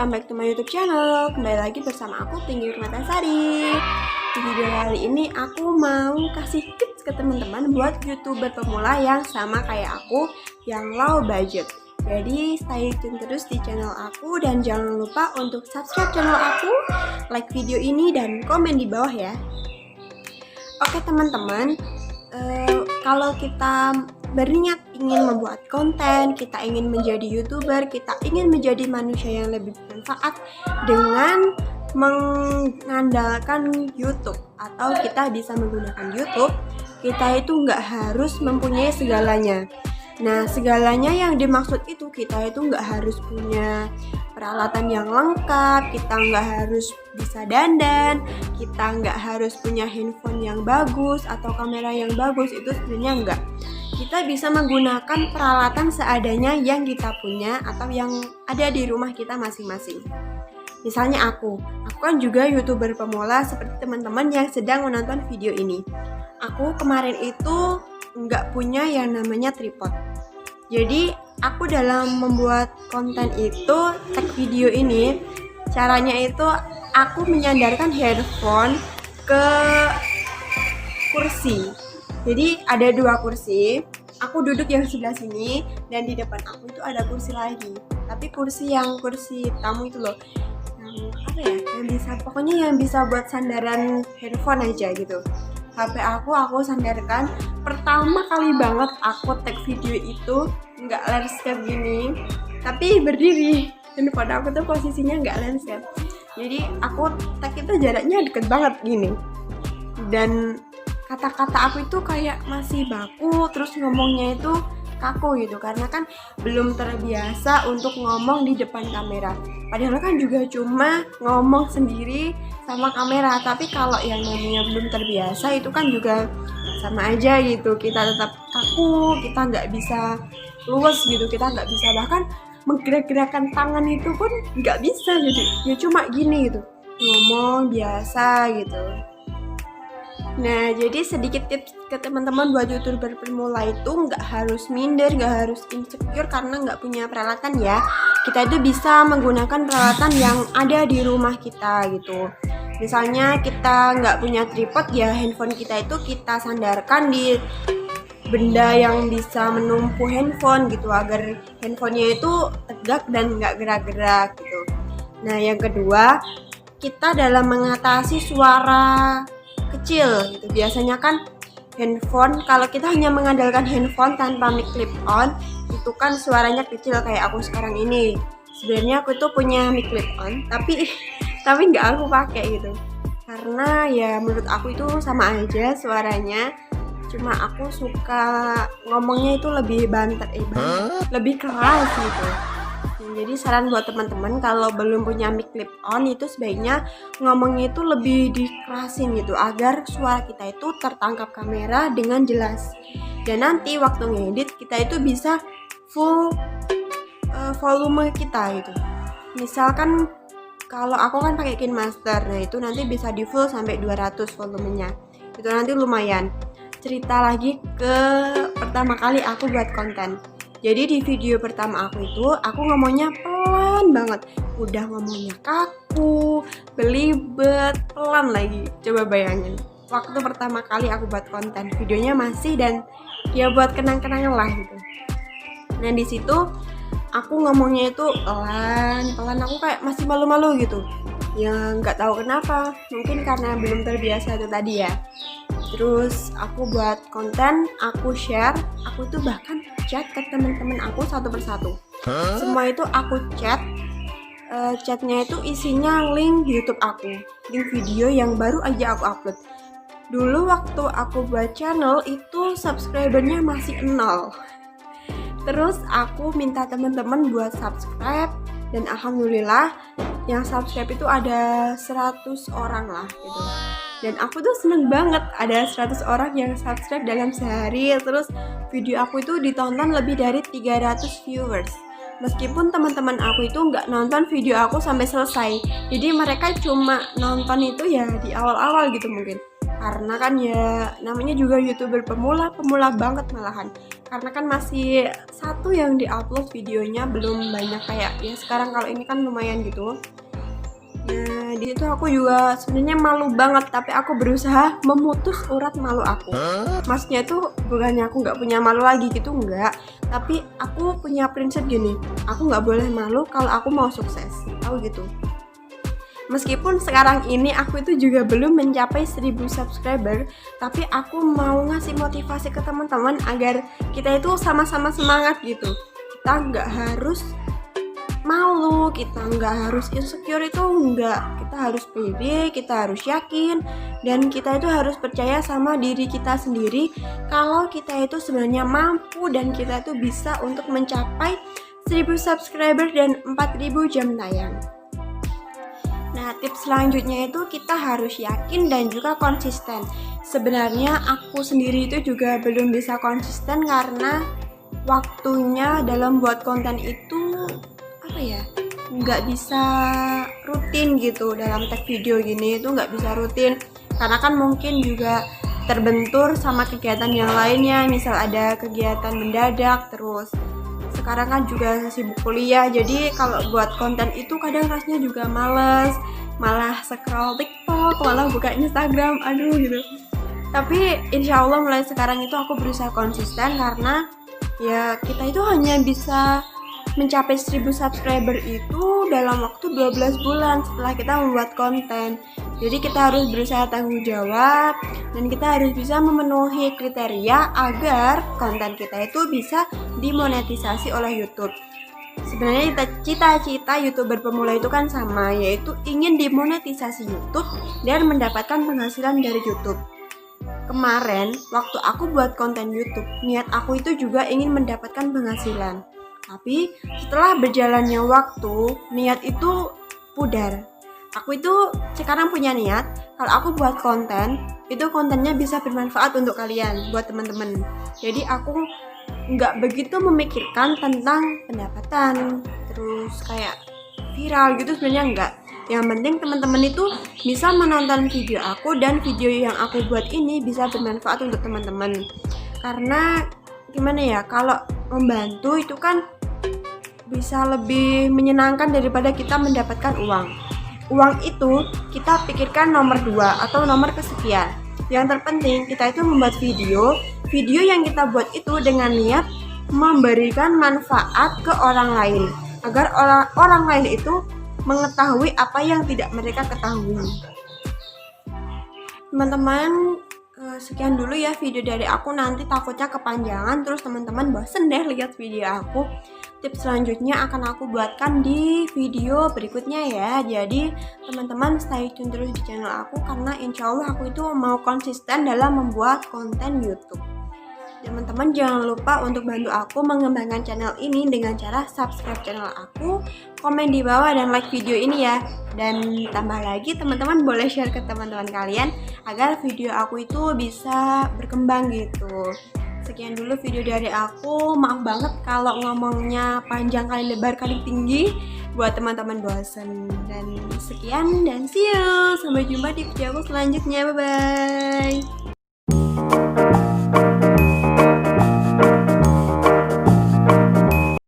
welcome back to my YouTube channel. Kembali lagi bersama aku, Tinggi Permatasari. Di video kali ini aku mau kasih tips ke teman-teman buat YouTuber pemula yang sama kayak aku, yang low budget. Jadi stay tune terus di channel aku dan jangan lupa untuk subscribe channel aku, like video ini dan komen di bawah ya. Oke teman-teman, kalau kita berniat ingin membuat konten, kita ingin menjadi YouTuber, kita ingin menjadi manusia yang lebih bermanfaat dengan mengandalkan YouTube atau kita bisa menggunakan YouTube, kita itu nggak harus mempunyai segalanya. Nah, segalanya yang dimaksud itu kita itu nggak harus punya peralatan yang lengkap, kita nggak harus bisa dandan, kita nggak harus punya handphone yang bagus atau kamera yang bagus, itu sebenarnya enggak. Kita bisa menggunakan peralatan seadanya yang kita punya atau yang ada di rumah kita masing-masing. Misalnya aku kan juga YouTuber pemula seperti teman-teman yang sedang menonton video ini. Aku kemarin itu nggak punya yang namanya tripod. Jadi aku dalam membuat konten itu, tag video ini, caranya itu aku menyandarkan handphone ke kursi. Jadi ada dua kursi, aku duduk yang sebelah sini dan di depan aku itu ada kursi lagi. Tapi kursi tamu itu loh, yang bisa buat sandaran handphone aja gitu. HP aku sandarkan. Pertama kali banget aku tag video itu nggak landscape gini, tapi berdiri. Handphone aku tuh posisinya nggak landscape. Jadi aku tag itu jaraknya deket banget gini. Dan kata-kata aku itu kayak masih baku, terus ngomongnya itu kaku gitu, karena kan belum terbiasa untuk ngomong di depan kamera. Padahal kan juga cuma ngomong sendiri sama kamera, tapi kalau yang namanya belum terbiasa itu kan juga sama aja gitu, kita tetap kaku, kita nggak bisa luwes gitu, kita nggak bisa bahkan menggerak-gerakkan tangan itu pun nggak bisa, jadi ya cuma gini gitu, ngomong biasa gitu. Nah, jadi sedikit tips ke teman-teman buat YouTuber pemula itu nggak harus minder, nggak harus insecure karena nggak punya peralatan ya. Kita itu bisa menggunakan peralatan yang ada di rumah kita gitu. Misalnya kita nggak punya tripod ya, handphone kita itu kita sandarkan di benda yang bisa menumpu handphone gitu, agar handphonenya itu tegak dan nggak gerak-gerak gitu. Nah, yang kedua, kita dalam mengatasi suara kecil gitu. Biasanya kan handphone, kalau kita hanya mengandalkan handphone tanpa mic clip on, itu kan suaranya kecil kayak aku sekarang ini. Sebenarnya aku tuh punya mic clip on, tapi nggak aku pakai gitu. Karena ya menurut aku itu sama aja suaranya. Cuma aku suka ngomongnya itu lebih lebih keras gitu. Jadi saran buat teman-teman, kalau belum punya mic clip on itu sebaiknya ngomongnya itu lebih dikerasin gitu, agar suara kita itu tertangkap kamera dengan jelas. Dan nanti waktu ngedit kita itu bisa full volume kita gitu. Misalkan kalau aku kan pakai KineMaster, nah itu nanti bisa di full sampai 200 volumenya. Itu nanti lumayan. Cerita lagi ke pertama kali aku buat konten. Jadi di video pertama aku itu, aku ngomongnya pelan banget. Udah ngomongnya kaku, belibet, pelan lagi. Coba bayangin, waktu pertama kali aku buat konten, videonya masih dan ya buat kenang-kenangan lah gitu. Nah di situ aku ngomongnya itu pelan, aku kayak masih malu-malu gitu. Ya nggak tahu kenapa, mungkin karena belum terbiasa itu tadi ya. Terus aku buat konten, aku share, aku tuh bahkan chat ke teman-teman aku satu persatu. Semua itu aku chatnya itu isinya link YouTube aku, link video yang baru aja aku upload. Dulu waktu aku buat channel itu subscribernya masih 0. Terus aku minta teman-teman buat subscribe dan alhamdulillah yang subscribe itu ada 100 orang lah gitu. Dan aku tuh seneng banget ada 100 orang yang subscribe dalam sehari. Terus video aku itu ditonton lebih dari 300 viewers. Meskipun teman-teman aku itu nggak nonton video aku sampai selesai. Jadi mereka cuma nonton itu ya di awal-awal gitu mungkin. Karena kan ya namanya juga YouTuber pemula banget malahan. karena kan masih satu yang diupload videonya, belum banyak kayak ya sekarang. Kalau ini kan lumayan gitu. Nah, di situ aku juga sebenarnya malu banget, tapi aku berusaha memutus urat malu aku. Maksudnya tuh bukannya aku nggak punya malu lagi gitu, enggak. Tapi aku punya prinsip gini, aku nggak boleh malu kalau aku mau sukses, tahu gitu. Meskipun sekarang ini aku itu juga belum mencapai 1000 subscriber, tapi aku mau ngasih motivasi ke teman-teman agar kita itu sama-sama semangat gitu. Kita nggak harus malu, kita nggak harus insecure, itu enggak. Kita harus pede, kita harus yakin, dan kita itu harus percaya sama diri kita sendiri kalau kita itu sebenarnya mampu dan kita itu bisa untuk mencapai 1000 subscriber dan 4000 jam tayang. Nah, tips selanjutnya itu kita harus yakin dan juga konsisten. Sebenarnya aku sendiri itu juga belum bisa konsisten karena waktunya dalam buat konten itu nggak bisa rutin gitu. Dalam tag video gini itu nggak bisa rutin karena kan mungkin juga terbentur sama kegiatan yang lainnya. Misal ada kegiatan mendadak, terus sekarang kan juga sibuk kuliah, jadi kalau buat konten itu kadang rasanya juga males, malah scroll TikTok, malah buka Instagram, aduh gitu. Tapi insya Allah mulai sekarang itu aku berusaha konsisten karena ya kita itu hanya bisa mencapai 1000 subscriber itu dalam waktu 12 bulan setelah kita membuat konten. Jadi kita harus berusaha tanggung jawab dan kita harus bisa memenuhi kriteria agar konten kita itu bisa dimonetisasi oleh YouTube. Sebenarnya cita-cita YouTuber pemula itu kan sama, yaitu ingin dimonetisasi YouTube dan mendapatkan penghasilan dari YouTube. Kemarin waktu aku buat konten YouTube, niat aku itu juga ingin mendapatkan penghasilan. Tapi setelah berjalannya waktu, niat itu pudar. Aku itu sekarang punya niat, kalau aku buat konten, itu kontennya bisa bermanfaat untuk kalian, buat teman-teman. Jadi aku nggak begitu memikirkan tentang pendapatan, terus kayak viral gitu, sebenarnya enggak. Yang penting teman-teman itu bisa menonton video aku dan video yang aku buat ini bisa bermanfaat untuk teman-teman. Karena gimana ya, kalau membantu itu kan bisa lebih menyenangkan daripada kita mendapatkan uang. Uang itu kita pikirkan nomor 2 atau nomor kesekian. Yang terpenting kita itu membuat video yang kita buat itu dengan niat memberikan manfaat ke orang lain, agar orang lain itu mengetahui apa yang tidak mereka ketahui. Teman-teman, sekian dulu ya video dari aku, nanti takutnya kepanjangan terus teman-teman bosen deh lihat video aku. Tips selanjutnya akan aku buatkan di video berikutnya ya. Jadi teman-teman stay tune terus di channel aku karena insya Allah aku itu mau konsisten dalam membuat konten YouTube. Teman-teman jangan lupa untuk bantu aku mengembangkan channel ini dengan cara subscribe channel aku, komen di bawah, dan like video ini ya. Dan tambah lagi teman-teman boleh share ke teman-teman kalian agar video aku itu bisa berkembang gitu. Sekian dulu video dari aku, maaf banget kalau ngomongnya panjang kali lebar kali tinggi buat teman-teman bosen. Dan sekian dan see you, sampai jumpa di video aku selanjutnya, bye bye.